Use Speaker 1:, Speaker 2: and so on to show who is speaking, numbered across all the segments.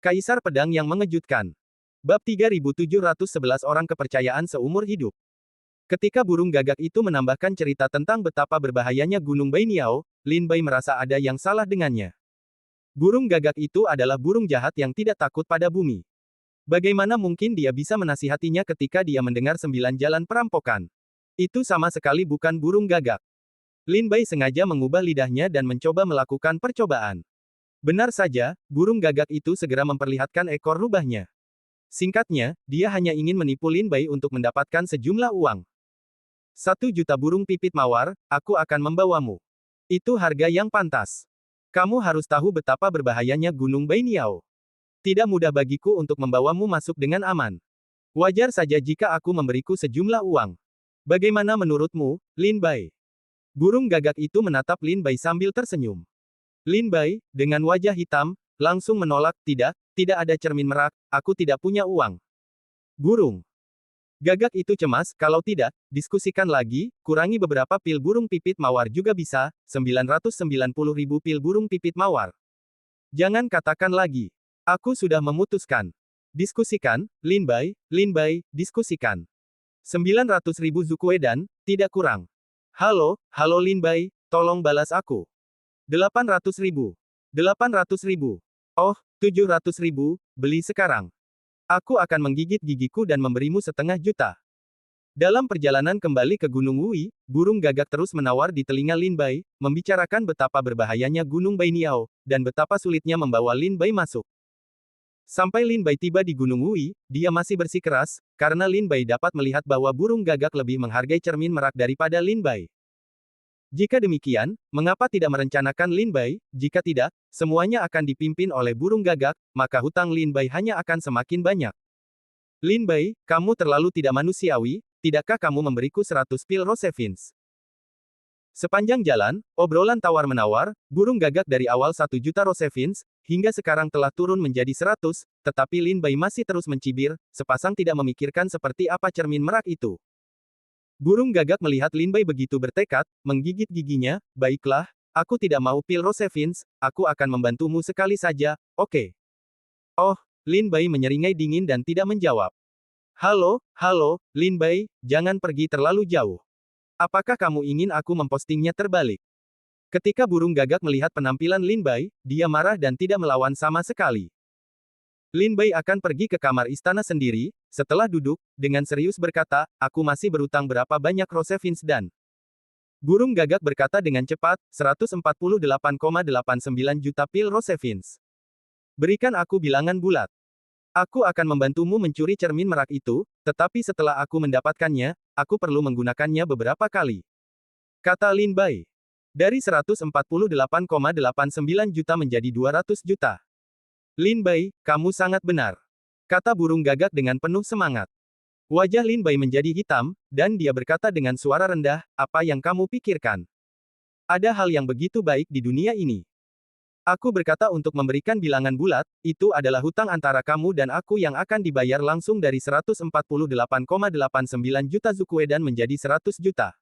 Speaker 1: Kaisar Pedang yang Mengejutkan. Bab 3711 Orang Kepercayaan Seumur Hidup. Ketika burung gagak itu menambahkan cerita tentang betapa berbahayanya Gunung Bainiao, Lin Bai merasa ada yang salah dengannya. Burung gagak itu adalah burung jahat yang tidak takut pada bumi. Bagaimana mungkin dia bisa menasihatinya ketika dia mendengar 9 jalan perampokan? Itu sama sekali bukan burung gagak. Lin Bai sengaja mengubah lidahnya dan mencoba melakukan percobaan. Benar saja, burung gagak itu segera memperlihatkan ekor rubahnya. Singkatnya, dia hanya ingin menipu Lin Bai untuk mendapatkan sejumlah uang. 1 juta burung pipit mawar, aku akan membawamu. Itu harga yang pantas. Kamu harus tahu betapa berbahayanya Gunung Bainiao. Tidak mudah bagiku untuk membawamu masuk dengan aman. Wajar saja jika aku memberiku sejumlah uang. Bagaimana menurutmu, Lin Bai? Burung gagak itu menatap Lin Bai sambil tersenyum. Lin Bai, dengan wajah hitam, langsung menolak, tidak ada cermin merak, aku tidak punya uang. Burung gagak itu cemas, kalau tidak, diskusikan lagi, kurangi beberapa pil burung pipit mawar juga bisa, 990.000 pil burung pipit mawar. Jangan katakan lagi. Aku sudah memutuskan. Diskusikan, Lin Bai, diskusikan. 900.000 Zukuedan, tidak kurang. Halo Lin Bai, tolong balas aku. 800.000. 800.000. Oh, 700.000, beli sekarang. Aku akan menggigit gigiku dan memberimu 500.000. Dalam perjalanan kembali ke Gunung Wui, burung gagak terus menawar di telinga Lin Bai, membicarakan betapa berbahayanya Gunung Bainiao, dan betapa sulitnya membawa Lin Bai masuk. Sampai Lin Bai tiba di Gunung Wui, dia masih bersikeras, karena Lin Bai dapat melihat bahwa burung gagak lebih menghargai cermin merak daripada Lin Bai. Jika demikian, mengapa tidak merencanakan Lin Bai? Jika tidak, semuanya akan dipimpin oleh burung gagak, maka hutang Lin Bai hanya akan semakin banyak. Lin Bai, kamu terlalu tidak manusiawi, tidakkah kamu memberiku 100 pil Rosevins? Sepanjang jalan, obrolan tawar-menawar, burung gagak dari awal 1 juta Rosevins, hingga sekarang telah turun menjadi 100, tetapi Lin Bai masih terus mencibir, sepasang tidak memikirkan seperti apa cermin merak itu. Burung gagak melihat Lin Bai begitu bertekad, menggigit giginya, baiklah, aku tidak mau pil Rosevins, aku akan membantumu sekali saja, oke. Oh, Lin Bai menyeringai dingin dan tidak menjawab. Halo, Lin Bai, jangan pergi terlalu jauh. Apakah kamu ingin aku mempostingnya terbalik? Ketika burung gagak melihat penampilan Lin Bai, dia marah dan tidak melawan sama sekali. Lin Bai akan pergi ke kamar istana sendiri, setelah duduk, dengan serius berkata, aku masih berutang berapa banyak Rosevins dan... Burung gagak berkata dengan cepat, 148,89 juta pil Rosevins. Berikan aku bilangan bulat. Aku akan membantumu mencuri cermin merak itu, tetapi setelah aku mendapatkannya, aku perlu menggunakannya beberapa kali. Kata Lin Bai. Dari 148,89 juta menjadi 200 juta. Lin Bai, kamu sangat benar. Kata burung gagak dengan penuh semangat. Wajah Lin Bai menjadi hitam, dan dia berkata dengan suara rendah, apa yang kamu pikirkan? Ada hal yang begitu baik di dunia ini. Aku berkata untuk memberikan bilangan bulat, itu adalah hutang antara kamu dan aku yang akan dibayar langsung dari 148,89 juta Zukuedan menjadi 100 juta.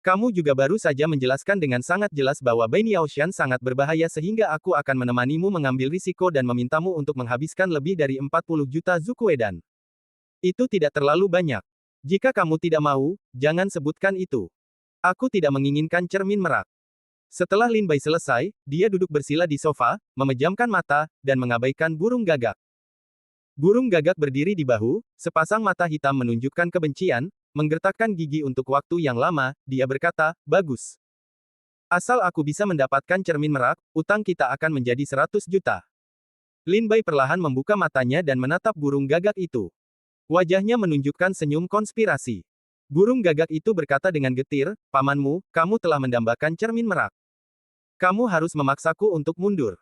Speaker 1: Kamu juga baru saja menjelaskan dengan sangat jelas bahwa Bainiaoshan sangat berbahaya sehingga aku akan menemanimu mengambil risiko dan memintamu untuk menghabiskan lebih dari 40 juta Zukuedan. Itu tidak terlalu banyak. Jika kamu tidak mau, jangan sebutkan itu. Aku tidak menginginkan cermin merak. Setelah Lin Bai selesai, dia duduk bersila di sofa, memejamkan mata, dan mengabaikan burung gagak. Burung gagak berdiri di bahu, sepasang mata hitam menunjukkan kebencian, menggertakkan gigi untuk waktu yang lama, dia berkata, bagus. Asal aku bisa mendapatkan cermin merak, utang kita akan menjadi 100 juta. Lin Bai perlahan membuka matanya dan menatap burung gagak itu. Wajahnya menunjukkan senyum konspirasi. Burung gagak itu berkata dengan getir, pamanmu, kamu telah mendambakan cermin merak. Kamu harus memaksaku untuk mundur.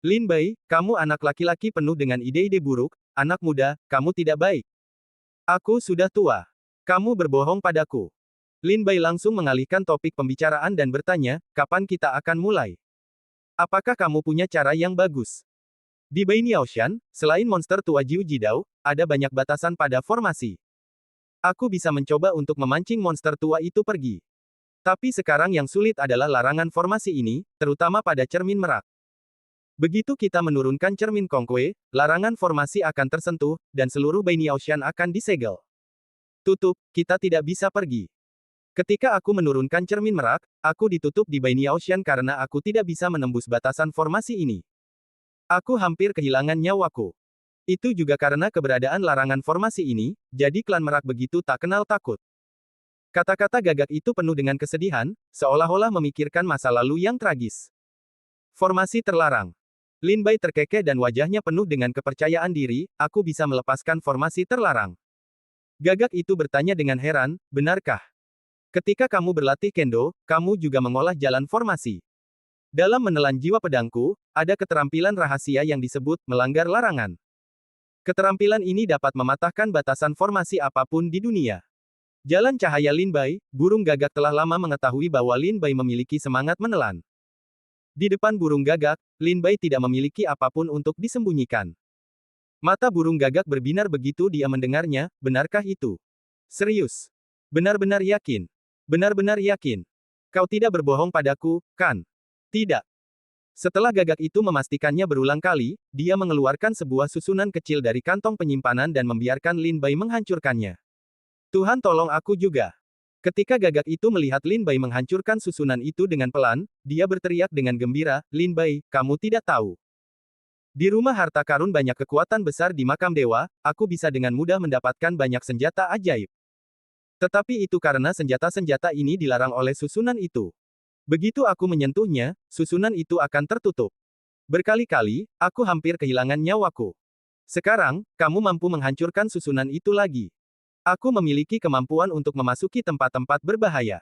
Speaker 1: Lin Bai, kamu anak laki-laki penuh dengan ide-ide buruk, anak muda, kamu tidak baik. Aku sudah tua. Kamu berbohong padaku. Lin Bai langsung mengalihkan topik pembicaraan dan bertanya, kapan kita akan mulai? Apakah kamu punya cara yang bagus? Di Bainiaoshan, selain monster tua Jiu Jidao, ada banyak batasan pada formasi. Aku bisa mencoba untuk memancing monster tua itu pergi. Tapi sekarang yang sulit adalah larangan formasi ini, terutama pada cermin merak. Begitu kita menurunkan cermin Kongkwe, larangan formasi akan tersentuh, dan seluruh Bainiaoshan akan disegel. Tutup, kita tidak bisa pergi. Ketika aku menurunkan cermin merak, aku ditutup di Bainiaoshan karena aku tidak bisa menembus batasan formasi ini. Aku hampir kehilangan nyawaku. Itu juga karena keberadaan larangan formasi ini, jadi klan merak begitu tak kenal takut. Kata-kata Gagak itu penuh dengan kesedihan, seolah-olah memikirkan masa lalu yang tragis. Formasi terlarang. Lin Bai terkekeh dan wajahnya penuh dengan kepercayaan diri, aku bisa melepaskan formasi terlarang. Gagak itu bertanya dengan heran, benarkah? Ketika kamu berlatih kendo, kamu juga mengolah jalan formasi. Dalam menelan jiwa pedangku, ada keterampilan rahasia yang disebut melanggar larangan. Keterampilan ini dapat mematahkan batasan formasi apapun di dunia. Jalan cahaya Lin Bai, burung gagak telah lama mengetahui bahwa Lin Bai memiliki semangat menelan. Di depan burung gagak, Lin Bai tidak memiliki apapun untuk disembunyikan. Mata burung gagak berbinar begitu dia mendengarnya, benarkah itu? Serius? Benar-benar yakin? Benar-benar yakin? Kau tidak berbohong padaku, kan? Tidak. Setelah gagak itu memastikannya berulang kali, dia mengeluarkan sebuah susunan kecil dari kantong penyimpanan dan membiarkan Lin Bai menghancurkannya. Tuhan tolong aku juga. Ketika gagak itu melihat Lin Bai menghancurkan susunan itu dengan pelan, dia berteriak dengan gembira, Lin Bai, kamu tidak tahu. Di rumah harta karun banyak kekuatan besar di makam dewa, aku bisa dengan mudah mendapatkan banyak senjata ajaib. Tetapi itu karena senjata-senjata ini dilarang oleh susunan itu. Begitu aku menyentuhnya, susunan itu akan tertutup. Berkali-kali, aku hampir kehilangan nyawaku. Sekarang, kamu mampu menghancurkan susunan itu lagi. Aku memiliki kemampuan untuk memasuki tempat-tempat berbahaya.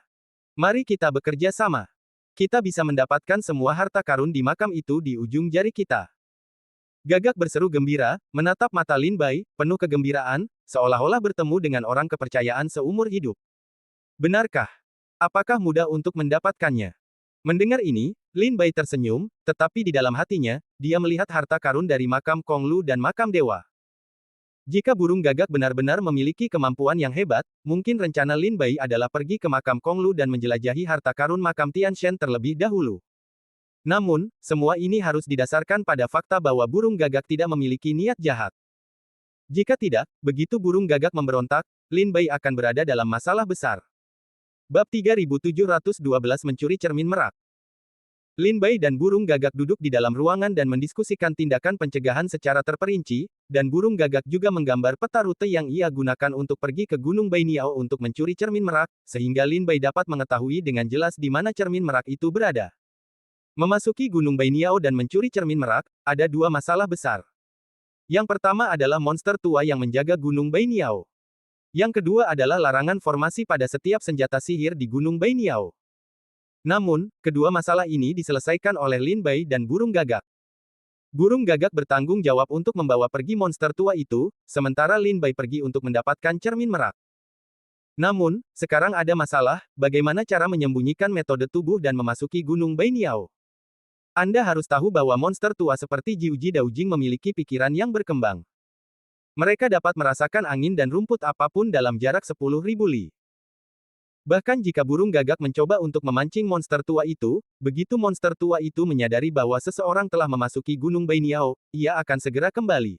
Speaker 1: Mari kita bekerja sama. Kita bisa mendapatkan semua harta karun di makam itu di ujung jari kita. Gagak berseru gembira, menatap mata Lin Bai, penuh kegembiraan, seolah-olah bertemu dengan orang kepercayaan seumur hidup. Benarkah? Apakah mudah untuk mendapatkannya? Mendengar ini, Lin Bai tersenyum, tetapi di dalam hatinya, dia melihat harta karun dari makam Konglu dan makam dewa. Jika burung gagak benar-benar memiliki kemampuan yang hebat, mungkin rencana Lin Bai adalah pergi ke makam Konglu dan menjelajahi harta karun makam Tian Shen terlebih dahulu. Namun, semua ini harus didasarkan pada fakta bahwa burung gagak tidak memiliki niat jahat. Jika tidak, begitu burung gagak memberontak, Lin Bai akan berada dalam masalah besar. Bab 3712 Mencuri Cermin Merak. Lin Bai dan burung gagak duduk di dalam ruangan dan mendiskusikan tindakan pencegahan secara terperinci, dan burung gagak juga menggambar peta rute yang ia gunakan untuk pergi ke Gunung Bainiao untuk mencuri cermin merak, sehingga Lin Bai dapat mengetahui dengan jelas di mana cermin merak itu berada. Memasuki Gunung Bainiao dan mencuri cermin merak, ada dua masalah besar. Yang pertama adalah monster tua yang menjaga Gunung Bainiao. Yang kedua adalah larangan formasi pada setiap senjata sihir di Gunung Bainiao. Namun, kedua masalah ini diselesaikan oleh Lin Bai dan burung gagak. Burung gagak bertanggung jawab untuk membawa pergi monster tua itu, sementara Lin Bai pergi untuk mendapatkan cermin merak. Namun, sekarang ada masalah, bagaimana cara menyembunyikan metode tubuh dan memasuki Gunung Bainiao. Anda harus tahu bahwa monster tua seperti Jiuji Daojing memiliki pikiran yang berkembang. Mereka dapat merasakan angin dan rumput apapun dalam jarak 10.000 li. Bahkan jika burung gagak mencoba untuk memancing monster tua itu, begitu monster tua itu menyadari bahwa seseorang telah memasuki Gunung Bainiao, ia akan segera kembali.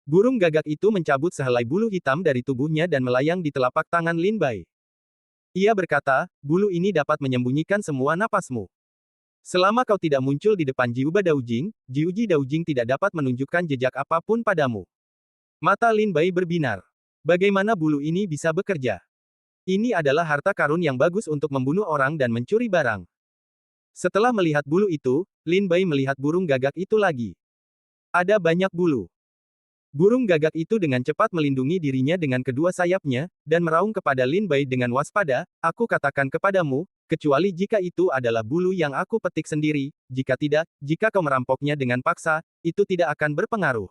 Speaker 1: Burung gagak itu mencabut sehelai bulu hitam dari tubuhnya dan melayang di telapak tangan Lin Bai. Ia berkata, bulu ini dapat menyembunyikan semua napasmu. Selama kau tidak muncul di depan Jiuba Daojing, Jiuji Daojing tidak dapat menunjukkan jejak apapun padamu. Mata Lin Bai berbinar. Bagaimana bulu ini bisa bekerja? Ini adalah harta karun yang bagus untuk membunuh orang dan mencuri barang. Setelah melihat bulu itu, Lin Bai melihat burung gagak itu lagi. Ada banyak bulu. Burung gagak itu dengan cepat melindungi dirinya dengan kedua sayapnya, dan meraung kepada Lin Bai dengan waspada, aku katakan kepadamu, kecuali jika itu adalah bulu yang aku petik sendiri, jika tidak, jika kau merampoknya dengan paksa, itu tidak akan berpengaruh.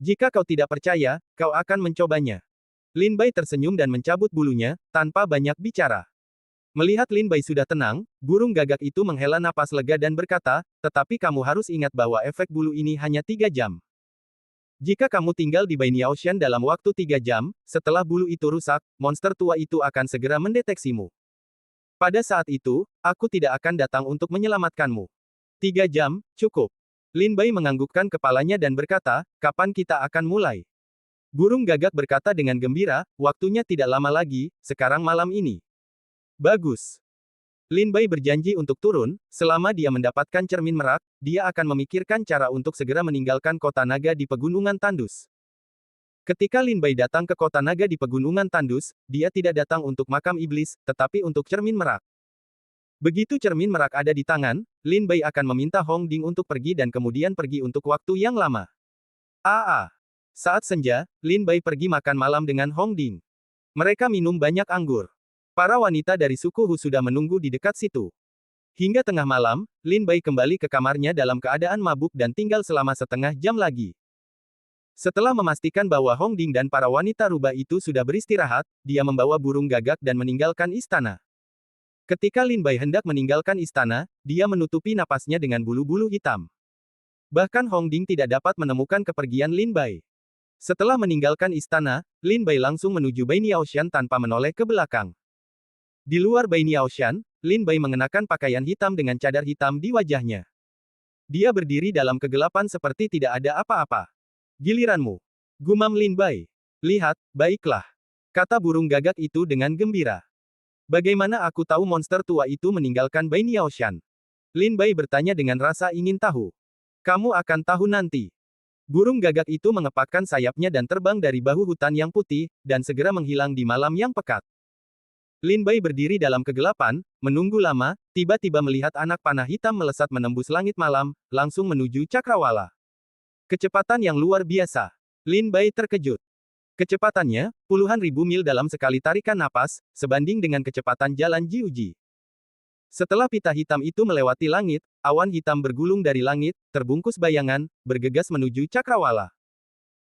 Speaker 1: Jika kau tidak percaya, kau akan mencobanya. Lin Bai tersenyum dan mencabut bulunya, tanpa banyak bicara. Melihat Lin Bai sudah tenang, burung gagak itu menghela napas lega dan berkata, tetapi kamu harus ingat bahwa efek bulu ini hanya 3 jam. Jika kamu tinggal di Bainiaoshan dalam waktu 3 jam, setelah bulu itu rusak, monster tua itu akan segera mendeteksimu. Pada saat itu, aku tidak akan datang untuk menyelamatkanmu. 3 jam, cukup. Lin Bai menganggukkan kepalanya dan berkata, kapan kita akan mulai? Burung gagak berkata dengan gembira, waktunya tidak lama lagi, sekarang malam ini. Bagus. Lin Bai berjanji untuk turun, selama dia mendapatkan cermin merak, dia akan memikirkan cara untuk segera meninggalkan kota naga di Pegunungan Tandus. Ketika Lin Bai datang ke kota naga di Pegunungan Tandus, dia tidak datang untuk makam iblis, tetapi untuk cermin merak. Begitu cermin merak ada di tangan, Lin Bai akan meminta Hong Ding untuk pergi dan kemudian pergi untuk waktu yang lama. Saat senja, Lin Bai pergi makan malam dengan Hong Ding. Mereka minum banyak anggur. Para wanita dari suku Hu sudah menunggu di dekat situ. Hingga tengah malam, Lin Bai kembali ke kamarnya dalam keadaan mabuk dan tinggal selama setengah jam lagi. Setelah memastikan bahwa Hong Ding dan para wanita rubah itu sudah beristirahat, dia membawa burung gagak dan meninggalkan istana. Ketika Lin Bai hendak meninggalkan istana, dia menutupi napasnya dengan bulu-bulu hitam. Bahkan Hong Ding tidak dapat menemukan kepergian Lin Bai. Setelah meninggalkan istana, Lin Bai langsung menuju Bai Niaoshan tanpa menoleh ke belakang. Di luar Bai Niaoshan, Lin Bai mengenakan pakaian hitam dengan cadar hitam di wajahnya. Dia berdiri dalam kegelapan seperti tidak ada apa-apa. Giliranmu. Gumam Lin Bai. Lihat, baiklah. Kata burung gagak itu dengan gembira. Bagaimana aku tahu monster tua itu meninggalkan Bai Niaoshan? Lin Bai bertanya dengan rasa ingin tahu. Kamu akan tahu nanti. Burung gagak itu mengepakkan sayapnya dan terbang dari bahu hutan yang putih, dan segera menghilang di malam yang pekat. Lin Bai berdiri dalam kegelapan, menunggu lama, tiba-tiba melihat anak panah hitam melesat menembus langit malam, langsung menuju cakrawala. Kecepatan yang luar biasa. Lin Bai terkejut. Kecepatannya, puluhan ribu mil dalam sekali tarikan napas, sebanding dengan kecepatan jalan Jiuji. Setelah pita hitam itu melewati langit, awan hitam bergulung dari langit, terbungkus bayangan, bergegas menuju cakrawala.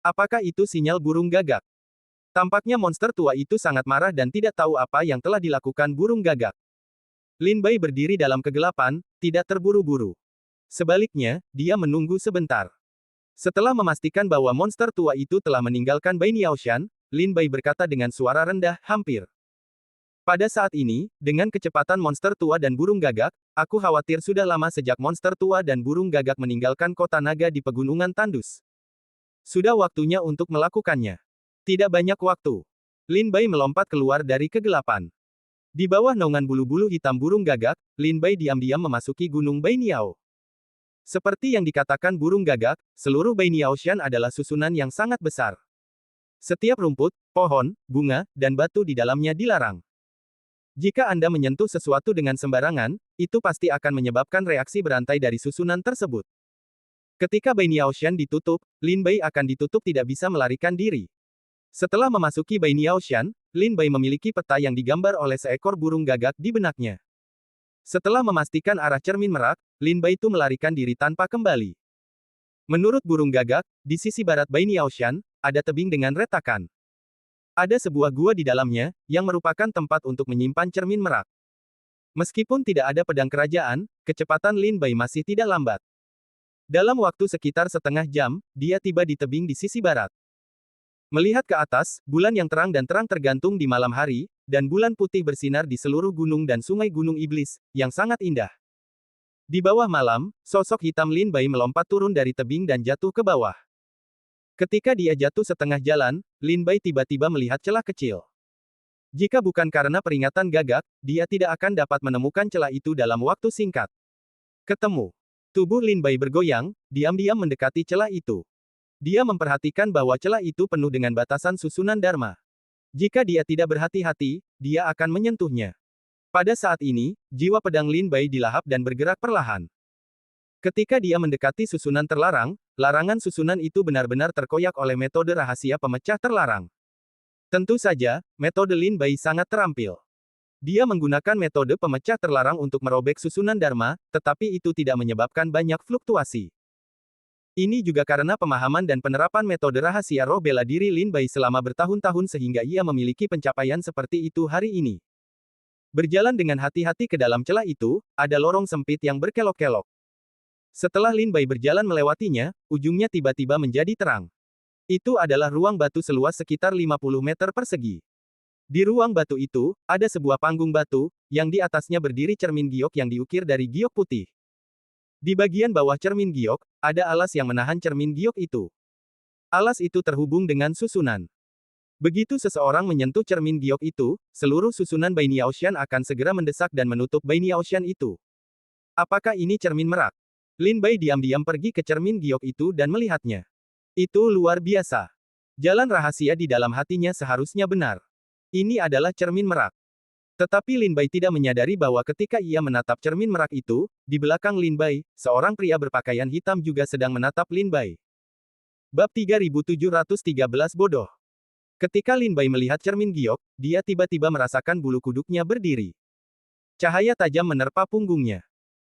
Speaker 1: Apakah itu sinyal burung gagak? Tampaknya monster tua itu sangat marah dan tidak tahu apa yang telah dilakukan burung gagak. Lin Bai berdiri dalam kegelapan, tidak terburu-buru. Sebaliknya, dia menunggu sebentar. Setelah memastikan bahwa monster tua itu telah meninggalkan Bai Niaoshan, Lin Bai berkata dengan suara rendah, hampir. Pada saat ini, dengan kecepatan monster tua dan burung gagak, aku khawatir sudah lama sejak monster tua dan burung gagak meninggalkan kota naga di Pegunungan Tandus. Sudah waktunya untuk melakukannya. Tidak banyak waktu. Lin Bai melompat keluar dari kegelapan. Di bawah naungan bulu-bulu hitam burung gagak, Lin Bai diam-diam memasuki Gunung Bai Niao. Seperti yang dikatakan burung gagak, seluruh Bai Niaoshan adalah susunan yang sangat besar. Setiap rumput, pohon, bunga, dan batu di dalamnya dilarang. Jika Anda menyentuh sesuatu dengan sembarangan, itu pasti akan menyebabkan reaksi berantai dari susunan tersebut. Ketika Bai Niaoshan ditutup, Lin Bai akan ditutup tidak bisa melarikan diri. Setelah memasuki Bai Niaoshan, Lin Bai memiliki peta yang digambar oleh seekor burung gagak di benaknya. Setelah memastikan arah cermin merak, Lin Bai itu melarikan diri tanpa kembali. Menurut burung gagak, di sisi barat Bai Niaoshan, ada tebing dengan retakan. Ada sebuah gua di dalamnya, yang merupakan tempat untuk menyimpan cermin merak. Meskipun tidak ada pedang kerajaan, kecepatan Lin Bai masih tidak lambat. Dalam waktu sekitar setengah jam, dia tiba di tebing di sisi barat. Melihat ke atas, bulan yang terang dan terang tergantung di malam hari, dan bulan putih bersinar di seluruh gunung dan sungai Gunung Iblis, yang sangat indah. Di bawah malam, sosok hitam Lin Bai melompat turun dari tebing dan jatuh ke bawah. Ketika dia jatuh setengah jalan, Lin Bai tiba-tiba melihat celah kecil. Jika bukan karena peringatan gagak, dia tidak akan dapat menemukan celah itu dalam waktu singkat. Ketemu. Tubuh Lin Bai bergoyang, diam-diam mendekati celah itu. Dia memperhatikan bahwa celah itu penuh dengan batasan susunan Dharma. Jika dia tidak berhati-hati, dia akan menyentuhnya. Pada saat ini, jiwa pedang Lin Bai dilahap dan bergerak perlahan. Ketika dia mendekati susunan terlarang, larangan susunan itu benar-benar terkoyak oleh metode rahasia pemecah terlarang. Tentu saja, metode Lin Bai sangat terampil. Dia menggunakan metode pemecah terlarang untuk merobek susunan Dharma, tetapi itu tidak menyebabkan banyak fluktuasi. Ini juga karena pemahaman dan penerapan metode rahasia roh bela diri Lin Bai selama bertahun-tahun sehingga ia memiliki pencapaian seperti itu hari ini. Berjalan dengan hati-hati ke dalam celah itu, ada lorong sempit yang berkelok-kelok. Setelah Lin Bai berjalan melewatinya, ujungnya tiba-tiba menjadi terang. Itu adalah ruang batu seluas sekitar 50 meter persegi. Di ruang batu itu, ada sebuah panggung batu, yang di atasnya berdiri cermin giok yang diukir dari giok putih. Di bagian bawah cermin giok, ada alas yang menahan cermin giok itu. Alas itu terhubung dengan susunan. Begitu seseorang menyentuh cermin giok itu, seluruh susunan Bai Niaoshan akan segera mendesak dan menutup Bai Niaoshan itu. Apakah ini cermin merak? Lin Bai diam-diam pergi ke cermin giok itu dan melihatnya. Itu luar biasa. Jalan rahasia di dalam hatinya seharusnya benar. Ini adalah cermin merak. Tetapi Lin Bai tidak menyadari bahwa ketika ia menatap cermin merak itu, di belakang Lin Bai, seorang pria berpakaian hitam juga sedang menatap Lin Bai. Bab 3713 Bodoh. Ketika Lin Bai melihat cermin giok, dia tiba-tiba merasakan bulu kuduknya berdiri. Cahaya tajam menerpa punggungnya.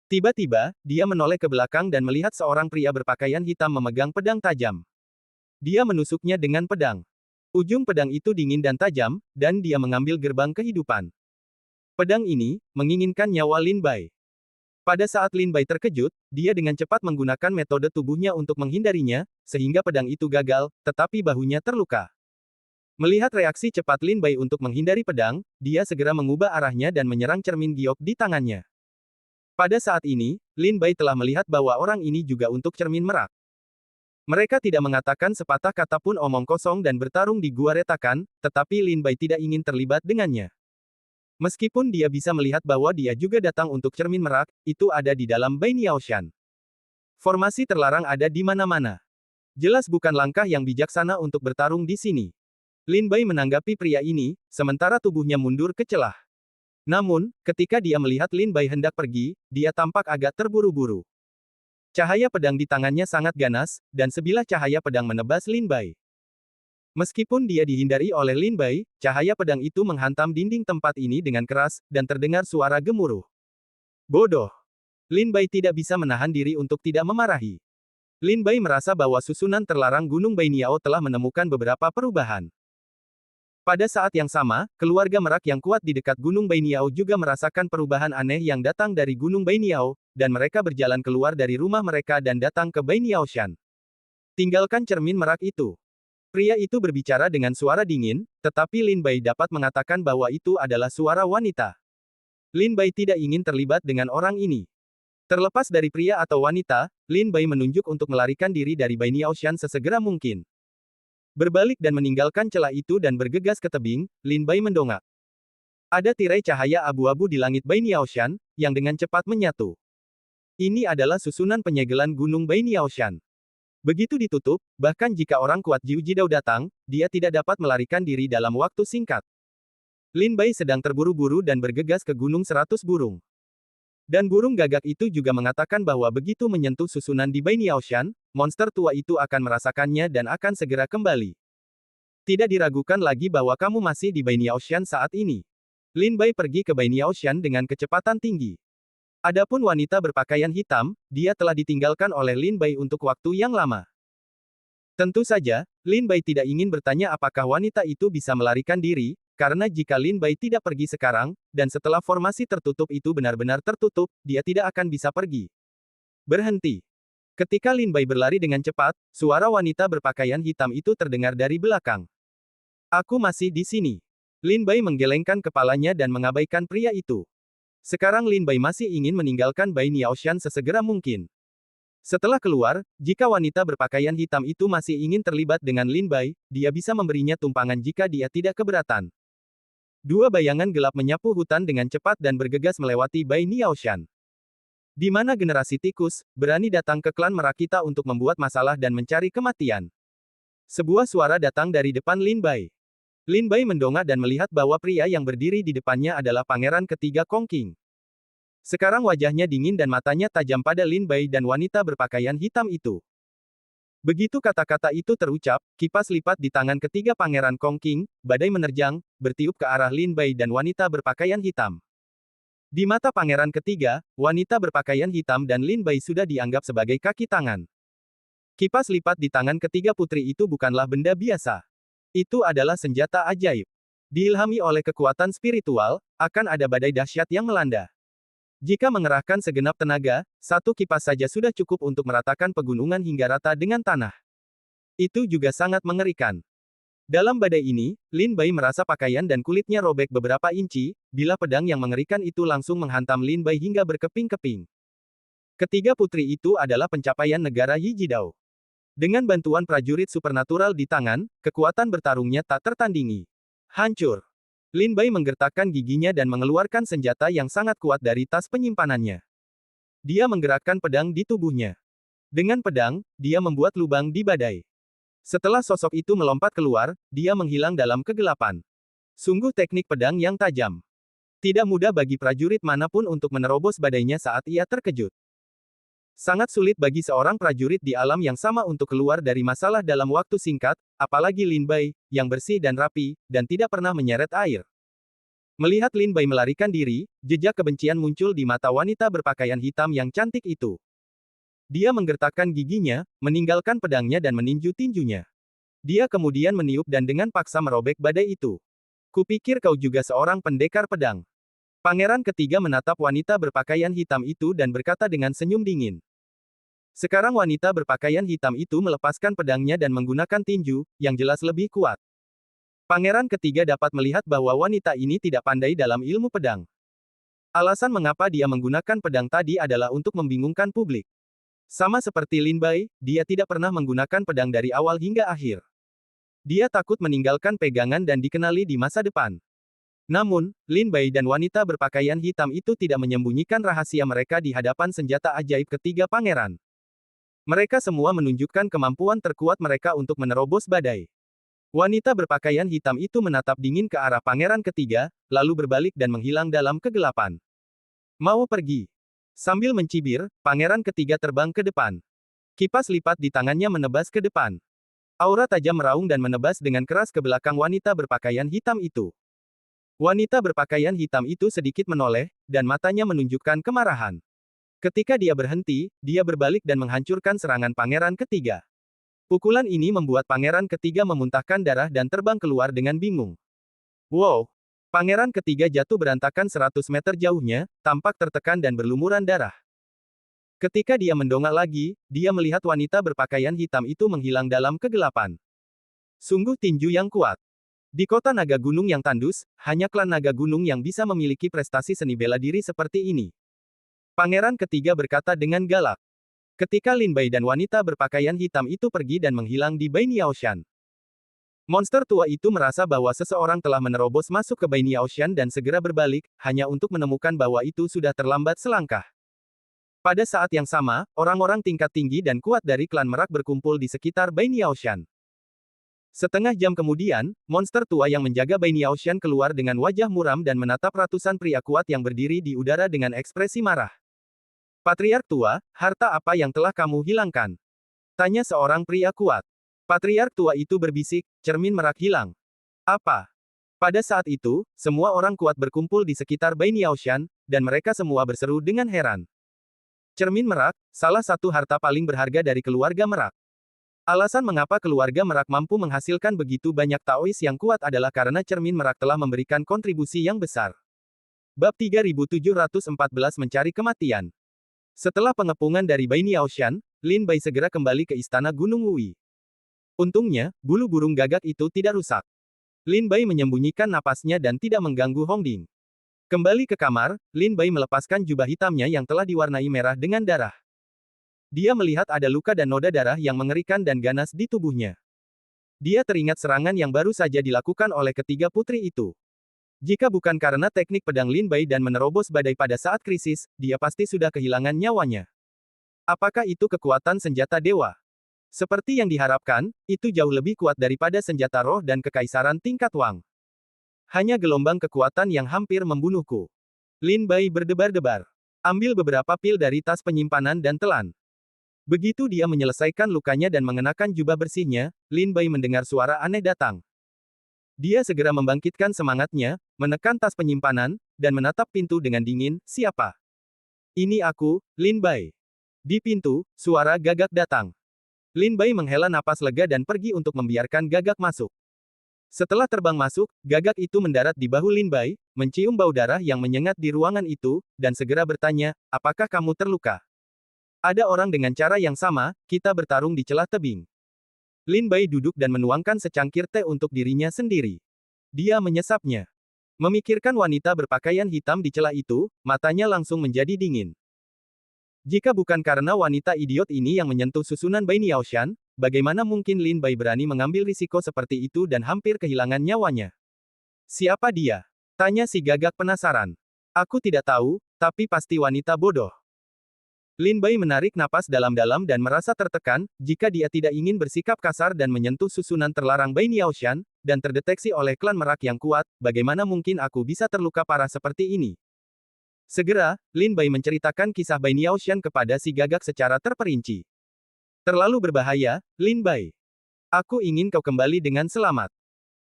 Speaker 1: Tiba-tiba, dia menoleh ke belakang dan melihat seorang pria berpakaian hitam memegang pedang tajam. Dia menusuknya dengan pedang. Ujung pedang itu dingin dan tajam, dan dia mengambil gerbang kehidupan. Pedang ini menginginkan nyawa Lin Bai. Pada saat Lin Bai terkejut, dia dengan cepat menggunakan metode tubuhnya untuk menghindarinya, sehingga pedang itu gagal, tetapi bahunya terluka. Melihat reaksi cepat Lin Bai untuk menghindari pedang, dia segera mengubah arahnya dan menyerang cermin giok di tangannya. Pada saat ini, Lin Bai telah melihat bahwa orang ini juga untuk cermin merak. Mereka tidak mengatakan sepatah kata pun omong kosong dan bertarung di gua retakan, tetapi Lin Bai tidak ingin terlibat dengannya. Meskipun dia bisa melihat bahwa dia juga datang untuk cermin merak, itu ada di dalam Bai Niaoshan. Formasi terlarang ada di mana-mana. Jelas bukan langkah yang bijaksana untuk bertarung di sini. Lin Bai menanggapi pria ini, sementara tubuhnya mundur ke celah. Namun, ketika dia melihat Lin Bai hendak pergi, dia tampak agak terburu-buru. Cahaya pedang di tangannya sangat ganas, dan sebilah cahaya pedang menebas Lin Bai. Meskipun dia dihindari oleh Lin Bai, cahaya pedang itu menghantam dinding tempat ini dengan keras, dan terdengar suara gemuruh. Bodoh! Lin Bai tidak bisa menahan diri untuk tidak memarahi. Lin Bai merasa bahwa susunan terlarang Gunung Bai Niao telah menemukan beberapa perubahan. Pada saat yang sama, keluarga merak yang kuat di dekat Gunung Bai Niao juga merasakan perubahan aneh yang datang dari Gunung Bai Niao, dan mereka berjalan keluar dari rumah mereka dan datang ke Bai Niaoshan. Tinggalkan cermin merak itu. Pria itu berbicara dengan suara dingin, tetapi Lin Bai dapat mengatakan bahwa itu adalah suara wanita. Lin Bai tidak ingin terlibat dengan orang ini. Terlepas dari pria atau wanita, Lin Bai menunjuk untuk melarikan diri dari Bai Niaoshan sesegera mungkin. Berbalik dan meninggalkan celah itu dan bergegas ke tebing, Lin Bai mendongak. Ada tirai cahaya abu-abu di langit Bai Niaoshan, yang dengan cepat menyatu. Ini adalah susunan penyegelan Gunung Bai Niaoshan. Begitu ditutup, bahkan jika orang kuat Jiu Jidao datang, dia tidak dapat melarikan diri dalam waktu singkat. Lin Bai sedang terburu-buru dan bergegas ke Gunung 100 Burung. Dan burung gagak itu juga mengatakan bahwa begitu menyentuh susunan di Bai Niaoshan, monster tua itu akan merasakannya dan akan segera kembali. Tidak diragukan lagi bahwa kamu masih di Bai Niaoshan saat ini. Lin Bai pergi ke Bai Niaoshan dengan kecepatan tinggi. Adapun wanita berpakaian hitam, dia telah ditinggalkan oleh Lin Bai untuk waktu yang lama. Tentu saja, Lin Bai tidak ingin bertanya apakah wanita itu bisa melarikan diri, karena jika Lin Bai tidak pergi sekarang, dan setelah formasi tertutup itu benar-benar tertutup, dia tidak akan bisa pergi. Berhenti. Ketika Lin Bai berlari dengan cepat, suara wanita berpakaian hitam itu terdengar dari belakang. Aku masih di sini. Lin Bai menggelengkan kepalanya dan mengabaikan pria itu. Sekarang Lin Bai masih ingin meninggalkan Bai Niaoshan sesegera mungkin. Setelah keluar, jika wanita berpakaian hitam itu masih ingin terlibat dengan Lin Bai, dia bisa memberinya tumpangan jika dia tidak keberatan. Dua bayangan gelap menyapu hutan dengan cepat dan bergegas melewati Bai Niaoshan. Di mana generasi tikus berani datang ke klan merak kita untuk membuat masalah dan mencari kematian. Sebuah suara datang dari depan Lin Bai. Lin Bai mendongak dan melihat bahwa pria yang berdiri di depannya adalah pangeran ketiga Kong Qing. Sekarang wajahnya dingin dan matanya tajam pada Lin Bai dan wanita berpakaian hitam itu. Begitu kata-kata itu terucap, kipas lipat di tangan ketiga pangeran Kong Qing, badai menerjang, bertiup ke arah Lin Bai dan wanita berpakaian hitam. Di mata pangeran ketiga, wanita berpakaian hitam dan Lin Bai sudah dianggap sebagai kaki tangan. Kipas lipat di tangan ketiga putri itu bukanlah benda biasa. Itu adalah senjata ajaib. Diilhami oleh kekuatan spiritual, akan ada badai dahsyat yang melanda. Jika mengerahkan segenap tenaga, satu kipas saja sudah cukup untuk meratakan pegunungan hingga rata dengan tanah. Itu juga sangat mengerikan. Dalam badai ini, Lin Bai merasa pakaian dan kulitnya robek beberapa inci, bila pedang yang mengerikan itu langsung menghantam Lin Bai hingga berkeping-keping. Ketiga putri itu adalah pencapaian negara Yijidao. Dengan bantuan prajurit supernatural di tangan, kekuatan bertarungnya tak tertandingi. Hancur. Lin Bai menggertakkan giginya dan mengeluarkan senjata yang sangat kuat dari tas penyimpanannya. Dia menggerakkan pedang di tubuhnya. Dengan pedang, dia membuat lubang di badai. Setelah sosok itu melompat keluar, dia menghilang dalam kegelapan. Sungguh teknik pedang yang tajam. Tidak mudah bagi prajurit manapun untuk menerobos badainya saat ia terkejut. Sangat sulit bagi seorang prajurit di alam yang sama untuk keluar dari masalah dalam waktu singkat, apalagi Lin Bai, yang bersih dan rapi, dan tidak pernah menyeret air. Melihat Lin Bai melarikan diri, jejak kebencian muncul di mata wanita berpakaian hitam yang cantik itu. Dia menggertakkan giginya, meninggalkan pedangnya dan meninju tinjunya. Dia kemudian meniup dan dengan paksa merobek badai itu. Kupikir kau juga seorang pendekar pedang. Pangeran ketiga menatap wanita berpakaian hitam itu dan berkata dengan senyum dingin. Sekarang wanita berpakaian hitam itu melepaskan pedangnya dan menggunakan tinju, yang jelas lebih kuat. Pangeran ketiga dapat melihat bahwa wanita ini tidak pandai dalam ilmu pedang. Alasan mengapa dia menggunakan pedang tadi adalah untuk membingungkan publik. Sama seperti Lin Bai, dia tidak pernah menggunakan pedang dari awal hingga akhir. Dia takut meninggalkan pegangan dan dikenali di masa depan. Namun, Lin Bai dan wanita berpakaian hitam itu tidak menyembunyikan rahasia mereka di hadapan senjata ajaib ketiga pangeran. Mereka semua menunjukkan kemampuan terkuat mereka untuk menerobos badai. Wanita berpakaian hitam itu menatap dingin ke arah pangeran ketiga, lalu berbalik dan menghilang dalam kegelapan. Mau pergi? Sambil mencibir, pangeran ketiga terbang ke depan. Kipas lipat di tangannya menebas ke depan. Aura tajam meraung dan menebas dengan keras ke belakang wanita berpakaian hitam itu. Wanita berpakaian hitam itu sedikit menoleh, dan matanya menunjukkan kemarahan. Ketika dia berhenti, dia berbalik dan menghancurkan serangan pangeran ketiga. Pukulan ini membuat pangeran ketiga memuntahkan darah dan terbang keluar dengan bingung. Wow! Pangeran ketiga jatuh berantakan 100 meter jauhnya, tampak tertekan dan berlumuran darah. Ketika dia mendongak lagi, dia melihat wanita berpakaian hitam itu menghilang dalam kegelapan. Sungguh tinju yang kuat. Di kota naga gunung yang tandus, hanya klan naga gunung yang bisa memiliki prestasi seni bela diri seperti ini. Pangeran ketiga berkata dengan galak. Ketika Lin Bai dan wanita berpakaian hitam itu pergi dan menghilang di Bai Niaoshan. Monster tua itu merasa bahwa seseorang telah menerobos masuk ke Bai Niaoshan dan segera berbalik, hanya untuk menemukan bahwa itu sudah terlambat selangkah. Pada saat yang sama, orang-orang tingkat tinggi dan kuat dari klan Merak berkumpul di sekitar Bai Niaoshan. Setengah jam kemudian, monster tua yang menjaga Bai Niaoshan keluar dengan wajah muram dan menatap ratusan pria kuat yang berdiri di udara dengan ekspresi marah. Patriark tua, harta apa yang telah kamu hilangkan? Tanya seorang pria kuat. Patriark tua itu berbisik, cermin merak hilang. Apa? Pada saat itu, semua orang kuat berkumpul di sekitar Bai Niaoshan, dan mereka semua berseru dengan heran. Cermin merak, salah satu harta paling berharga dari keluarga Merak. Alasan mengapa keluarga Merak mampu menghasilkan begitu banyak Taois yang kuat adalah karena cermin Merak telah memberikan kontribusi yang besar. Bab 3714 Mencari Kematian. Setelah pengepungan dari Bai Niaoshan, Lin Bai segera kembali ke istana Gunung Wui. Untungnya, bulu burung gagak itu tidak rusak. Lin Bai menyembunyikan napasnya dan tidak mengganggu Hong Ding. Kembali ke kamar, Lin Bai melepaskan jubah hitamnya yang telah diwarnai merah dengan darah. Dia melihat ada luka dan noda darah yang mengerikan dan ganas di tubuhnya. Dia teringat serangan yang baru saja dilakukan oleh ketiga putri itu. Jika bukan karena teknik pedang Lin Bai dan menerobos badai pada saat krisis, dia pasti sudah kehilangan nyawanya. Apakah itu kekuatan senjata dewa? Seperti yang diharapkan, itu jauh lebih kuat daripada senjata roh dan kekaisaran tingkat Wang. Hanya gelombang kekuatan yang hampir membunuhku. Lin Bai berdebar-debar. Ambil beberapa pil dari tas penyimpanan dan telan. Begitu dia menyelesaikan lukanya dan mengenakan jubah bersihnya, Lin Bai mendengar suara aneh datang. Dia segera membangkitkan semangatnya, menekan tas penyimpanan, dan menatap pintu dengan dingin, siapa? Ini aku, Lin Bai. Di pintu, suara gagak datang. Lin Bai menghela napas lega dan pergi untuk membiarkan gagak masuk. Setelah terbang masuk, gagak itu mendarat di bahu Lin Bai, mencium bau darah yang menyengat di ruangan itu, dan segera bertanya, apakah kamu terluka? Ada orang dengan cara yang sama, kita bertarung di celah tebing. Lin Bai duduk dan menuangkan secangkir teh untuk dirinya sendiri. Dia menyesapnya. Memikirkan wanita berpakaian hitam di celah itu, matanya langsung menjadi dingin. Jika bukan karena wanita idiot ini yang menyentuh susunan Bai Niaoshan, bagaimana mungkin Lin Bai berani mengambil risiko seperti itu dan hampir kehilangan nyawanya? Siapa dia? Tanya si Gagak penasaran. Aku tidak tahu, tapi pasti wanita bodoh. Lin Bai menarik napas dalam-dalam dan merasa tertekan, jika dia tidak ingin bersikap kasar dan menyentuh susunan terlarang Bai Niaoshan, dan terdeteksi oleh klan merak yang kuat, bagaimana mungkin aku bisa terluka parah seperti ini? Segera, Lin Bai menceritakan kisah Bai Niaoshan kepada si Gagak secara terperinci. Terlalu berbahaya, Lin Bai. Aku ingin kau kembali dengan selamat.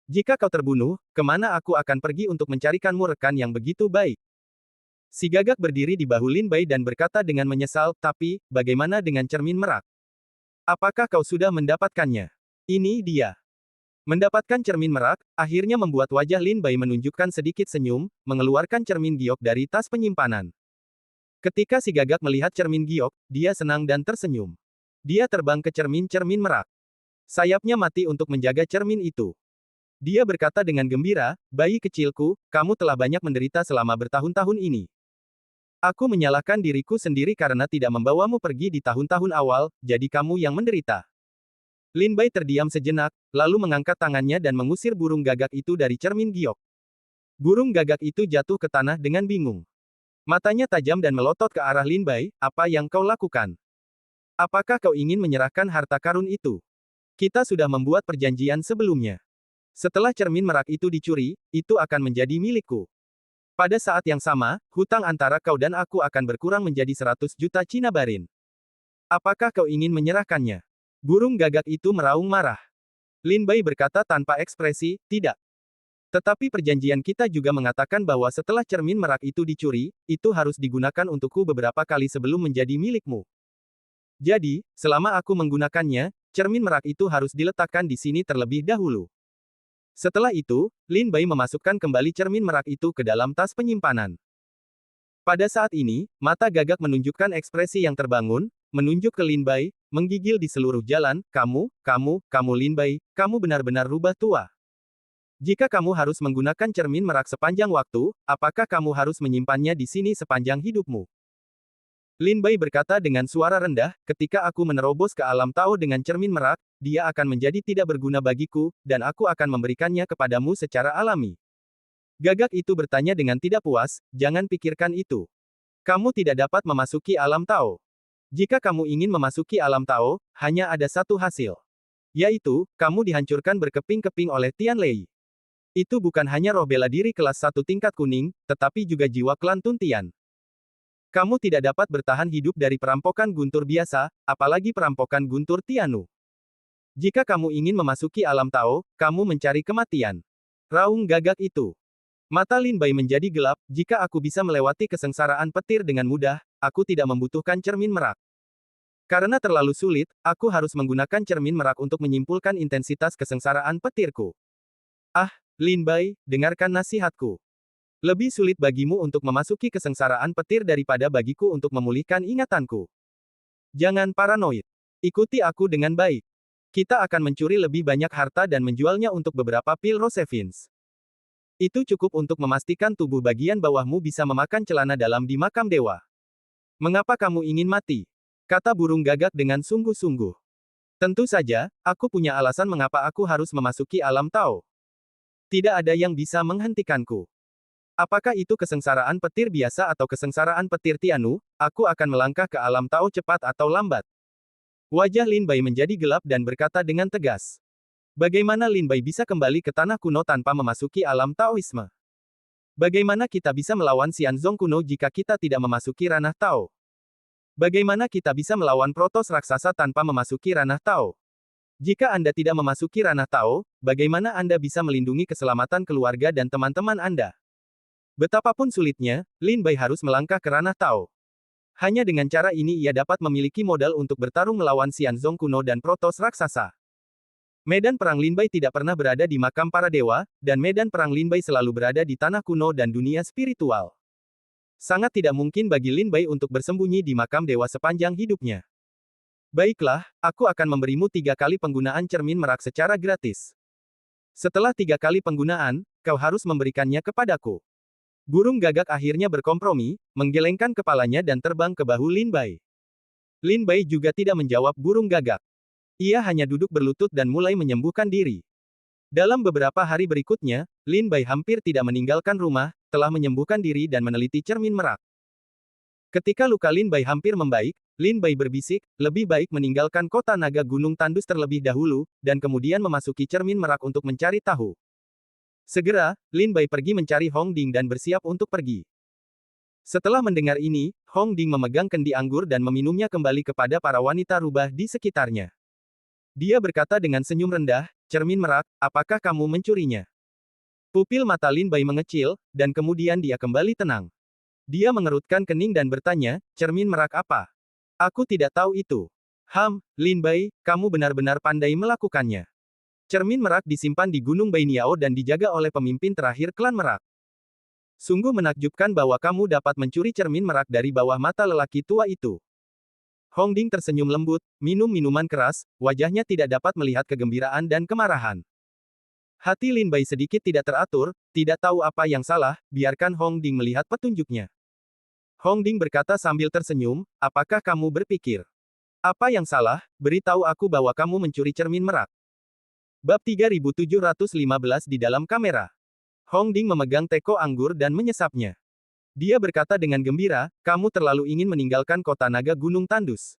Speaker 1: Jika kau terbunuh, kemana aku akan pergi untuk mencarikanmu rekan yang begitu baik? Si Gagak berdiri di bahu Lin Bai dan berkata dengan menyesal, tapi, bagaimana dengan cermin merak? Apakah kau sudah mendapatkannya? Ini dia. Mendapatkan cermin merak, akhirnya membuat wajah Lin Bai menunjukkan sedikit senyum, mengeluarkan cermin giok dari tas penyimpanan. Ketika si Gagak melihat cermin giok, dia senang dan tersenyum. Dia terbang ke cermin-cermin merak. Sayapnya mati untuk menjaga cermin itu. Dia berkata dengan gembira, bayi kecilku, kamu telah banyak menderita selama bertahun-tahun ini. Aku menyalahkan diriku sendiri karena tidak membawamu pergi di tahun-tahun awal, jadi kamu yang menderita. Lin Bai terdiam sejenak, lalu mengangkat tangannya dan mengusir burung gagak itu dari cermin giok. Burung gagak itu jatuh ke tanah dengan bingung. Matanya tajam dan melotot ke arah Lin Bai, apa yang kau lakukan? Apakah kau ingin menyerahkan harta karun itu? Kita sudah membuat perjanjian sebelumnya. Setelah cermin merak itu dicuri, itu akan menjadi milikku. Pada saat yang sama, hutang antara kau dan aku akan berkurang menjadi 100 juta Cina Barin. Apakah kau ingin menyerahkannya? Burung gagak itu meraung marah. Lin Bai berkata tanpa ekspresi, tidak. Tetapi perjanjian kita juga mengatakan bahwa setelah cermin merak itu dicuri, itu harus digunakan untukku beberapa kali sebelum menjadi milikmu. Jadi, selama aku menggunakannya, cermin merak itu harus diletakkan di sini terlebih dahulu. Setelah itu, Lin Bai memasukkan kembali cermin merak itu ke dalam tas penyimpanan. Pada saat ini, mata gagak menunjukkan ekspresi yang terbangun, menunjuk ke Lin Bai, menggigil di seluruh jalan, kamu Lin Bai, kamu benar-benar rubah tua. Jika kamu harus menggunakan cermin merak sepanjang waktu, apakah kamu harus menyimpannya di sini sepanjang hidupmu? Lin Bai berkata dengan suara rendah, ketika aku menerobos ke alam Tao dengan cermin merak, dia akan menjadi tidak berguna bagiku, dan aku akan memberikannya kepadamu secara alami. Gagak itu bertanya dengan tidak puas, jangan pikirkan itu. Kamu tidak dapat memasuki alam Tao. Jika kamu ingin memasuki alam Tao, hanya ada satu hasil. Yaitu, kamu dihancurkan berkeping-keping oleh Tian Lei. Itu bukan hanya roh bela diri kelas 1 tingkat kuning, tetapi juga jiwa klan Tun Tian. Kamu tidak dapat bertahan hidup dari perampokan guntur biasa, apalagi perampokan guntur Tianu. Jika kamu ingin memasuki alam Tao, kamu mencari kematian. Raung gagak itu. Mata Lin Bai menjadi gelap, jika aku bisa melewati kesengsaraan petir dengan mudah, aku tidak membutuhkan cermin merak. Karena terlalu sulit, aku harus menggunakan cermin merak untuk menyimpulkan intensitas kesengsaraan petirku. Ah, Lin Bai, dengarkan nasihatku. Lebih sulit bagimu untuk memasuki kesengsaraan petir daripada bagiku untuk memulihkan ingatanku. Jangan paranoid. Ikuti aku dengan baik. Kita akan mencuri lebih banyak harta dan menjualnya untuk beberapa pil Rosevins. Itu cukup untuk memastikan tubuh bagian bawahmu bisa memakan celana dalam di makam dewa. Mengapa kamu ingin mati? Kata burung gagak dengan sungguh-sungguh. Tentu saja, aku punya alasan mengapa aku harus memasuki alam Tao. Tidak ada yang bisa menghentikanku. Apakah itu kesengsaraan petir biasa atau kesengsaraan petir Tianu, aku akan melangkah ke alam Tao cepat atau lambat. Wajah Lin Bai menjadi gelap dan berkata dengan tegas. Bagaimana Lin Bai bisa kembali ke tanah kuno tanpa memasuki alam Taoisme? Bagaimana kita bisa melawan Xianzong kuno jika kita tidak memasuki ranah Tao? Bagaimana kita bisa melawan Protos raksasa tanpa memasuki ranah Tao? Jika Anda tidak memasuki ranah Tao, bagaimana Anda bisa melindungi keselamatan keluarga dan teman-teman Anda? Betapapun sulitnya, Lin Bai harus melangkah ke ranah Tao. Hanya dengan cara ini ia dapat memiliki modal untuk bertarung melawan Xianzong kuno dan Protos raksasa. Medan perang Lin Bai tidak pernah berada di makam para dewa, dan medan perang Lin Bai selalu berada di tanah kuno dan dunia spiritual. Sangat tidak mungkin bagi Lin Bai untuk bersembunyi di makam dewa sepanjang hidupnya. Baiklah, aku akan memberimu 3 kali penggunaan cermin merak secara gratis. Setelah 3 kali penggunaan, kau harus memberikannya kepadaku. Burung gagak akhirnya berkompromi, menggelengkan kepalanya dan terbang ke bahu Lin Bai. Lin Bai juga tidak menjawab burung gagak. Ia hanya duduk berlutut dan mulai menyembuhkan diri. Dalam beberapa hari berikutnya, Lin Bai hampir tidak meninggalkan rumah, telah menyembuhkan diri dan meneliti cermin merak. Ketika luka Lin Bai hampir membaik, Lin Bai berbisik, lebih baik meninggalkan kota naga Gunung Tandus terlebih dahulu, dan kemudian memasuki cermin merak untuk mencari tahu. Segera, Lin Bai pergi mencari Hong Ding dan bersiap untuk pergi. Setelah mendengar ini, Hong Ding memegang kendi anggur dan meminumnya kembali kepada para wanita rubah di sekitarnya. Dia berkata dengan senyum rendah, cermin merak, apakah kamu mencurinya? Pupil mata Lin Bai mengecil, dan kemudian dia kembali tenang. Dia mengerutkan kening dan bertanya, cermin merak apa? Aku tidak tahu itu. Lin Bai, kamu benar-benar pandai melakukannya. Cermin merak disimpan di Gunung Bainiao dan dijaga oleh pemimpin terakhir klan merak. Sungguh menakjubkan bahwa kamu dapat mencuri cermin merak dari bawah mata lelaki tua itu. Hong Ding tersenyum lembut, minum minuman keras, wajahnya tidak dapat melihat kegembiraan dan kemarahan. Hati Lin Bai sedikit tidak teratur, tidak tahu apa yang salah, biarkan Hong Ding melihat petunjuknya. Hong Ding berkata sambil tersenyum, apakah kamu berpikir? Apa yang salah, beritahu aku bahwa kamu mencuri cermin merak. Bab 3715 di dalam kamera. Hong Ding memegang teko anggur dan menyesapnya. Dia berkata dengan gembira, kamu terlalu ingin meninggalkan kota naga Gunung Tandus.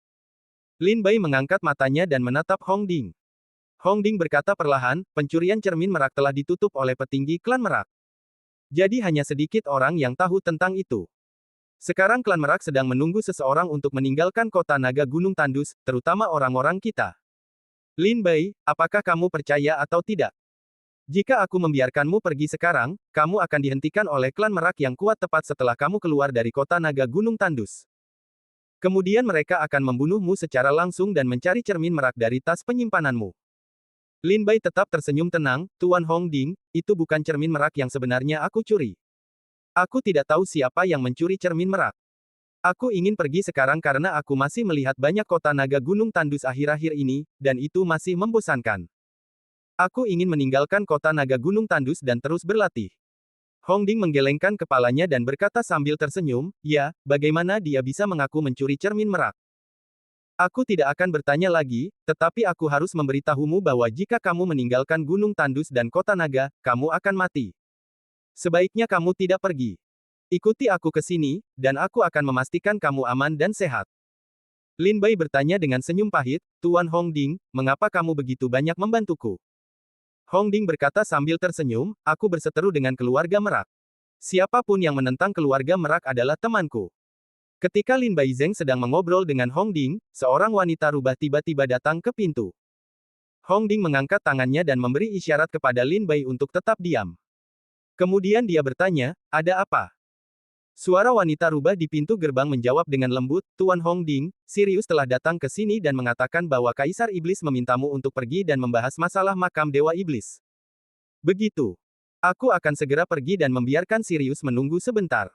Speaker 1: Lin Bai mengangkat matanya dan menatap Hong Ding. Hong Ding berkata perlahan, pencurian cermin merak telah ditutup oleh petinggi klan merak. Jadi hanya sedikit orang yang tahu tentang itu. Sekarang klan merak sedang menunggu seseorang untuk meninggalkan kota naga Gunung Tandus, terutama orang-orang kita. Lin Bai, apakah kamu percaya atau tidak? Jika aku membiarkanmu pergi sekarang, kamu akan dihentikan oleh klan merak yang kuat tepat setelah kamu keluar dari kota naga Gunung Tandus. Kemudian mereka akan membunuhmu secara langsung dan mencari cermin merak dari tas penyimpananmu. Lin Bai tetap tersenyum tenang, Tuan Hong Ding, itu bukan cermin merak yang sebenarnya aku curi. Aku tidak tahu siapa yang mencuri cermin merak. Aku ingin pergi sekarang karena aku masih melihat banyak kota naga Gunung Tandus akhir-akhir ini, dan itu masih membosankan. Aku ingin meninggalkan kota naga Gunung Tandus dan terus berlatih. Hong Ding menggelengkan kepalanya dan berkata sambil tersenyum, ya, bagaimana dia bisa mengaku mencuri cermin merak? Aku tidak akan bertanya lagi, tetapi aku harus memberitahumu bahwa jika kamu meninggalkan Gunung Tandus dan kota naga, kamu akan mati. Sebaiknya kamu tidak pergi. Ikuti aku ke sini, dan aku akan memastikan kamu aman dan sehat. Lin Bai bertanya dengan senyum pahit, Tuan Hong Ding, mengapa kamu begitu banyak membantuku? Hong Ding berkata sambil tersenyum, aku berseteru dengan keluarga merak. Siapapun yang menentang keluarga merak adalah temanku. Ketika Lin Bai Zeng sedang mengobrol dengan Hong Ding, seorang wanita rubah tiba-tiba datang ke pintu. Hong Ding mengangkat tangannya dan memberi isyarat kepada Lin Bai untuk tetap diam. Kemudian dia bertanya, ada apa? Suara wanita rubah di pintu gerbang menjawab dengan lembut, Tuan Hong Ding, Sirius telah datang ke sini dan mengatakan bahwa Kaisar Iblis memintamu untuk pergi dan membahas masalah makam Dewa Iblis. Begitu. Aku akan segera pergi dan membiarkan Sirius menunggu sebentar.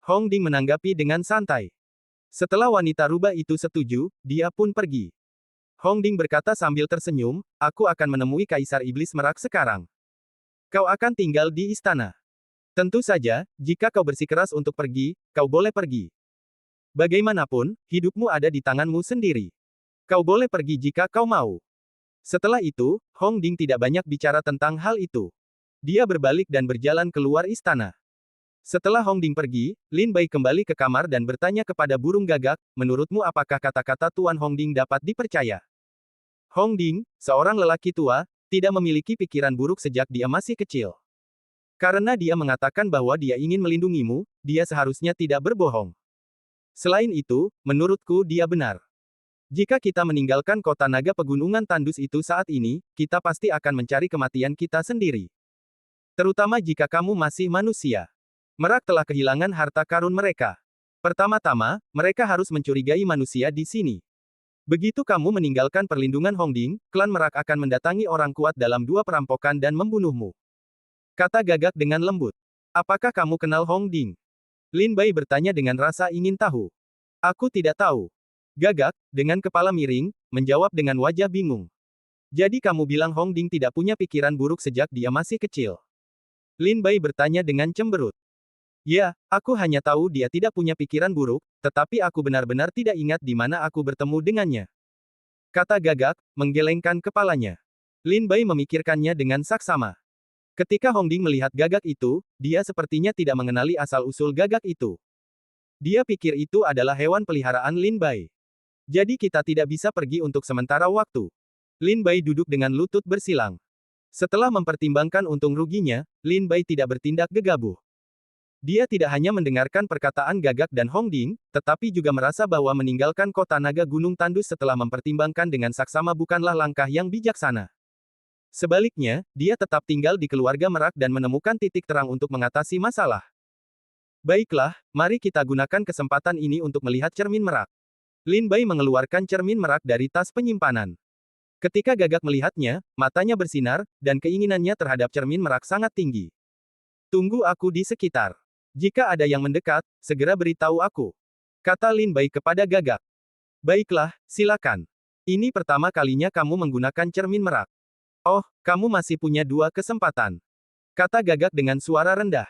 Speaker 1: Hong Ding menanggapi dengan santai. Setelah wanita rubah itu setuju, dia pun pergi. Hong Ding berkata sambil tersenyum, aku akan menemui Kaisar Iblis Merak sekarang. Kau akan tinggal di istana. Tentu saja, jika kau bersikeras untuk pergi, kau boleh pergi. Bagaimanapun, hidupmu ada di tanganmu sendiri. Kau boleh pergi jika kau mau. Setelah itu, Hong Ding tidak banyak bicara tentang hal itu. Dia berbalik dan berjalan keluar istana. Setelah Hong Ding pergi, Lin Bai kembali ke kamar dan bertanya kepada burung gagak, menurutmu apakah kata-kata Tuan Hong Ding dapat dipercaya? Hong Ding, seorang lelaki tua, tidak memiliki pikiran buruk sejak dia masih kecil. Karena dia mengatakan bahwa dia ingin melindungimu, dia seharusnya tidak berbohong. Selain itu, menurutku dia benar. Jika kita meninggalkan kota naga pegunungan Tandus itu saat ini, kita pasti akan mencari kematian kita sendiri. Terutama jika kamu masih manusia. Merak telah kehilangan harta karun mereka. Pertama-tama, mereka harus mencurigai manusia di sini. Begitu kamu meninggalkan perlindungan Hong Ding, klan Merak akan mendatangi orang kuat dalam 2 perampokan dan membunuhmu. Kata Gagak dengan lembut. Apakah kamu kenal Hong Ding? Lin Bai bertanya dengan rasa ingin tahu. Aku tidak tahu. Gagak, dengan kepala miring, menjawab dengan wajah bingung. Jadi kamu bilang Hong Ding tidak punya pikiran buruk sejak dia masih kecil? Lin Bai bertanya dengan cemberut. Ya, aku hanya tahu dia tidak punya pikiran buruk, tetapi aku benar-benar tidak ingat di mana aku bertemu dengannya. Kata Gagak, menggelengkan kepalanya. Lin Bai memikirkannya dengan saksama. Ketika Hongding melihat Gagak itu, dia sepertinya tidak mengenali asal-usul Gagak itu. Dia pikir itu adalah hewan peliharaan Lin Bai. Jadi kita tidak bisa pergi untuk sementara waktu. Lin Bai duduk dengan lutut bersilang. Setelah mempertimbangkan untung ruginya, Lin Bai tidak bertindak gegabah. Dia tidak hanya mendengarkan perkataan Gagak dan Hongding, tetapi juga merasa bahwa meninggalkan kota naga Gunung Tandus setelah mempertimbangkan dengan saksama bukanlah langkah yang bijaksana. Sebaliknya, dia tetap tinggal di keluarga Merak dan menemukan titik terang untuk mengatasi masalah. Baiklah, mari kita gunakan kesempatan ini untuk melihat cermin Merak. Lin Bai mengeluarkan cermin Merak dari tas penyimpanan. Ketika Gagak melihatnya, matanya bersinar, dan keinginannya terhadap cermin Merak sangat tinggi. Tunggu aku di sekitar. Jika ada yang mendekat, segera beritahu aku. Kata Lin Bai kepada Gagak. Baiklah, silakan. Ini pertama kalinya kamu menggunakan cermin Merak. Oh, kamu masih punya 2 kesempatan. Kata Gagak dengan suara rendah.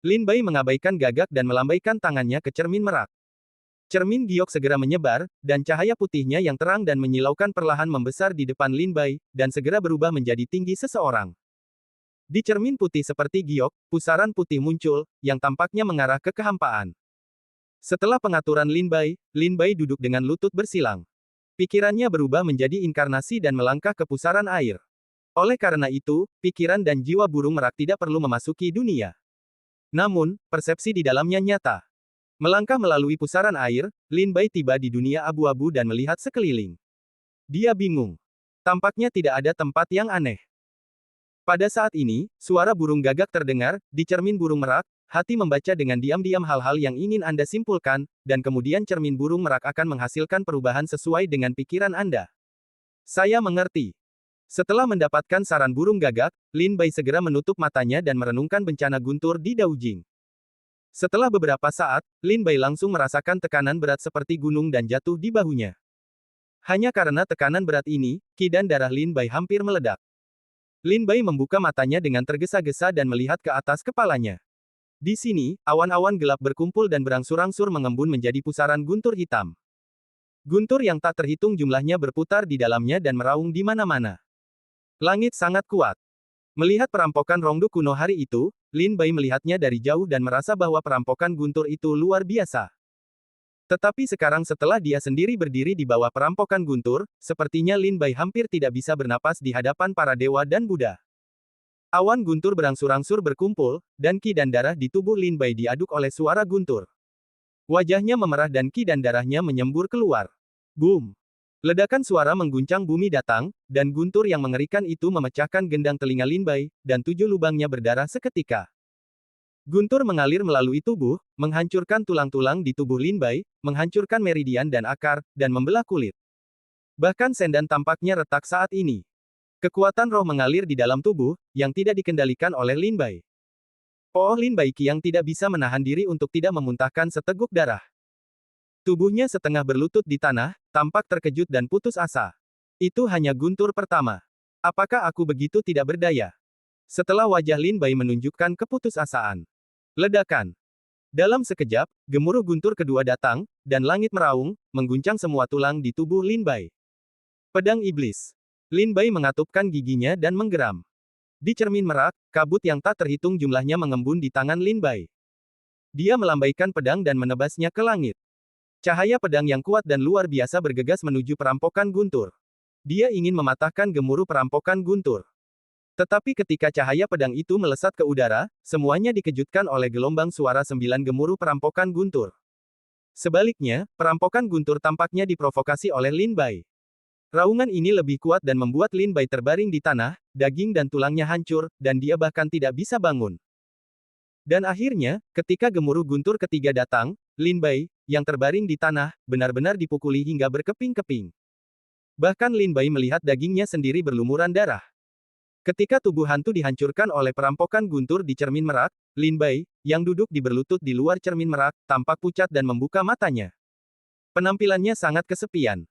Speaker 1: Lin Bai mengabaikan Gagak dan melambaikan tangannya ke cermin Merak. Cermin giok segera menyebar, dan cahaya putihnya yang terang dan menyilaukan perlahan membesar di depan Lin Bai, dan segera berubah menjadi tinggi seseorang. Di cermin putih seperti giok, pusaran putih muncul, yang tampaknya mengarah ke kehampaan. Setelah pengaturan Lin Bai duduk dengan lutut bersilang. Pikirannya berubah menjadi inkarnasi dan melangkah ke pusaran air. Oleh karena itu, pikiran dan jiwa burung merak tidak perlu memasuki dunia. Namun, persepsi di dalamnya nyata. Melangkah melalui pusaran air, Lin Bai tiba di dunia abu-abu dan melihat sekeliling. Dia bingung. Tampaknya tidak ada tempat yang aneh. Pada saat ini, suara burung Gagak terdengar, di cermin burung merak, hati membaca dengan diam-diam hal-hal yang ingin Anda simpulkan, dan kemudian cermin burung merak akan menghasilkan perubahan sesuai dengan pikiran Anda. Saya mengerti. Setelah mendapatkan saran burung Gagak, Lin Bai segera menutup matanya dan merenungkan bencana guntur di Daujing. Setelah beberapa saat, Lin Bai langsung merasakan tekanan berat seperti gunung dan jatuh di bahunya. Hanya karena tekanan berat ini, ki dan darah Lin Bai hampir meledak. Lin Bai membuka matanya dengan tergesa-gesa dan melihat ke atas kepalanya. Di sini, awan-awan gelap berkumpul dan berangsur-angsur mengembun menjadi pusaran guntur hitam. Guntur yang tak terhitung jumlahnya berputar di dalamnya dan meraung di mana-mana. Langit sangat kuat. Melihat perampokan Rongdu kuno hari itu, Lin Bai melihatnya dari jauh dan merasa bahwa perampokan guntur itu luar biasa. Tetapi sekarang setelah dia sendiri berdiri di bawah perampokan guntur, sepertinya Lin Bai hampir tidak bisa bernapas di hadapan para dewa dan Buddha. Awan guntur berangsur-angsur berkumpul, dan ki dan darah di tubuh Lin Bai diaduk oleh suara guntur. Wajahnya memerah dan ki dan darahnya menyembur keluar. Boom! Ledakan suara mengguncang bumi datang, dan guntur yang mengerikan itu memecahkan gendang telinga Lin Bai, dan 7 lubangnya berdarah seketika. Guntur mengalir melalui tubuh, menghancurkan tulang-tulang di tubuh Lin Bai, menghancurkan meridian dan akar, dan membelah kulit. Bahkan sendan tampaknya retak saat ini. Kekuatan roh mengalir di dalam tubuh, yang tidak dikendalikan oleh Lin Bai. Oh Lin Bai Qiang tidak bisa menahan diri untuk tidak memuntahkan seteguk darah. Tubuhnya setengah berlutut di tanah, tampak terkejut dan putus asa. Itu hanya guntur pertama. Apakah aku begitu tidak berdaya? Setelah wajah Lin Bai menunjukkan keputusasaan. Ledakan. Dalam sekejap, gemuruh guntur kedua datang, dan langit meraung, mengguncang semua tulang di tubuh Lin Bai. Pedang Iblis. Lin Bai mengatupkan giginya dan menggeram. Di cermin merak, kabut yang tak terhitung jumlahnya mengembun di tangan Lin Bai. Dia melambaikan pedang dan menebasnya ke langit. Cahaya pedang yang kuat dan luar biasa bergegas menuju perampokan guntur. Dia ingin mematahkan gemuruh perampokan guntur. Tetapi ketika cahaya pedang itu melesat ke udara, semuanya dikejutkan oleh gelombang suara 9 gemuruh perampokan guntur. Sebaliknya, perampokan guntur tampaknya diprovokasi oleh Lin Bai. Raungan ini lebih kuat dan membuat Lin Bai terbaring di tanah, daging dan tulangnya hancur, dan dia bahkan tidak bisa bangun. Dan akhirnya, ketika gemuruh guntur ketiga datang, Lin Bai, yang terbaring di tanah, benar-benar dipukuli hingga berkeping-keping. Bahkan Lin Bai melihat dagingnya sendiri berlumuran darah. Ketika tubuh hantu dihancurkan oleh perampokan guntur di cermin merak, Lin Bai, yang duduk di berlutut di luar cermin merak, tampak pucat dan membuka matanya. Penampilannya sangat kesepian.